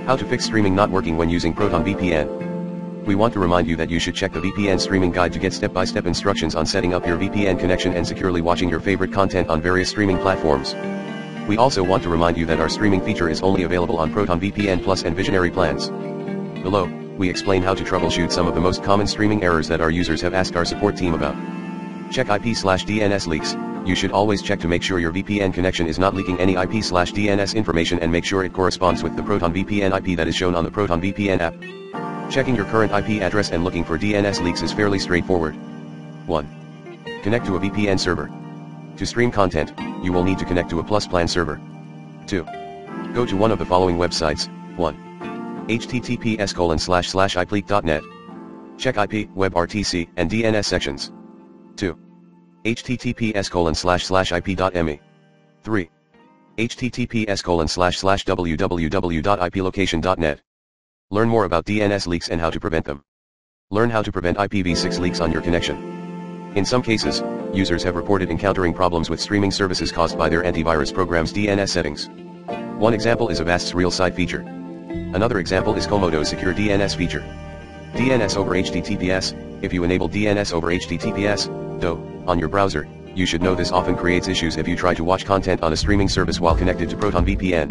How to fix streaming not working when using ProtonVPN. We want to remind you that you should check the VPN streaming guide to get step-by-step instructions on setting up your VPN connection and securely watching your favorite content on various streaming platforms. We also want to remind you that our streaming feature is only available on ProtonVPN Plus and Visionary plans. Below, we explain how to troubleshoot some of the most common streaming errors that our users have asked our support team about. Check IP/DNS leaks. You should always check to make sure your VPN connection is not leaking any IP/DNS information and make sure it corresponds with the ProtonVPN IP that is shown on the ProtonVPN app. Checking your current IP address and looking for DNS leaks is fairly straightforward. 1. Connect to a VPN server. To stream content, you will need to connect to a Plus plan server. 2. Go to one of the following websites. 1. https://ipleak.net. Check IP, WebRTC, and DNS sections. 2. https://ip.me. 3. https://www.iplocation.net. Learn more about DNS leaks and how to prevent them. Learn how to prevent IPv6 leaks on your connection. In some cases, users have reported encountering problems with streaming services caused by their antivirus program's DNS settings. One example is Avast's Real Site feature. Another example is Komodo's Secure DNS feature. DNS over HTTPS. If you enable DNS over HTTPS, DO, on your browser, you should know this often creates issues if you try to watch content on a streaming service while connected to ProtonVPN.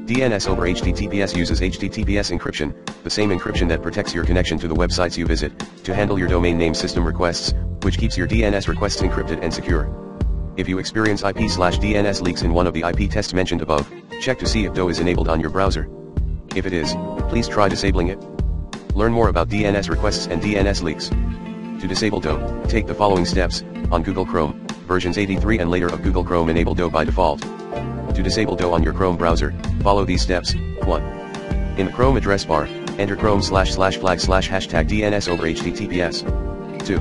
DNS over HTTPS uses HTTPS encryption, the same encryption that protects your connection to the websites you visit, to handle your domain name system requests, which keeps your DNS requests encrypted and secure. If you experience IP/DNS leaks in one of the IP tests mentioned above, check to see if DO is enabled on your browser. If it is, please try disabling it. Learn more about DNS requests and DNS leaks. To disable DO, take the following steps. On Google Chrome, versions 83 and later of Google Chrome enable DO by default. To disable DO on your Chrome browser, follow these steps. 1. In the Chrome address bar, enter Chrome//flag/#DNS over HTTPS. 2.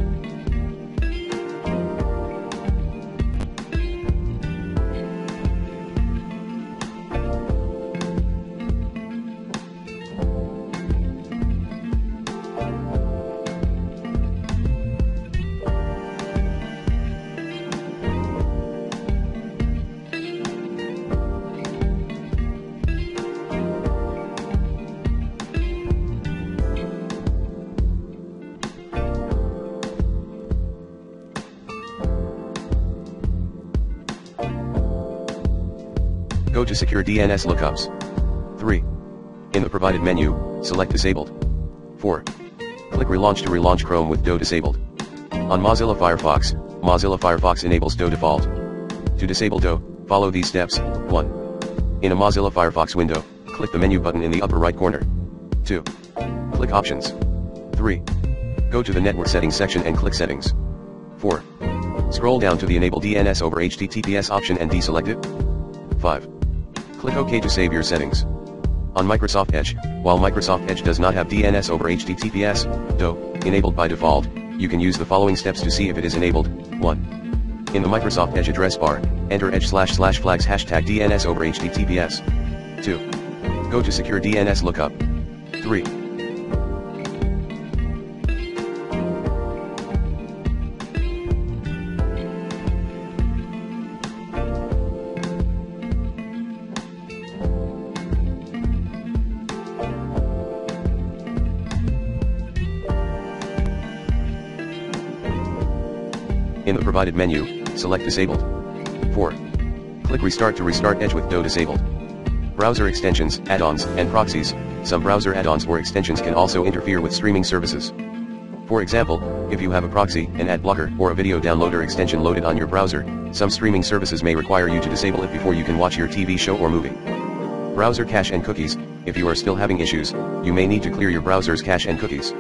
Go to Secure DNS Lookups. 3. In the provided menu, select Disabled. 4. Click Relaunch to relaunch Chrome with DO disabled. On Mozilla Firefox enables DO default. To disable DO, follow these steps. 1. In a Mozilla Firefox window, click the menu button in the upper right corner. 2. Click Options. 3. Go to the Network Settings section and click Settings. 4. Scroll down to the Enable DNS over HTTPS option and deselect it. 5. Click OK to save your settings. On Microsoft Edge, while Microsoft Edge does not have DNS over HTTPS, DO, enabled by default, you can use the following steps to see if it is enabled. 1. In the Microsoft Edge address bar, enter edge//flags #DNS over HTTPS. 2. Go to Secure DNS Lookup. 3. In the provided menu, select Disabled. 4. Click Restart to restart Edge with DO disabled. Browser extensions, add-ons, and proxies. Some browser add-ons or extensions can also interfere with streaming services. For example, if you have a proxy, an ad blocker, or a video downloader extension loaded on your browser, some streaming services may require you to disable it before you can watch your TV show or movie. Browser cache and cookies. If you are still having issues, you may need to clear your browser's cache and cookies.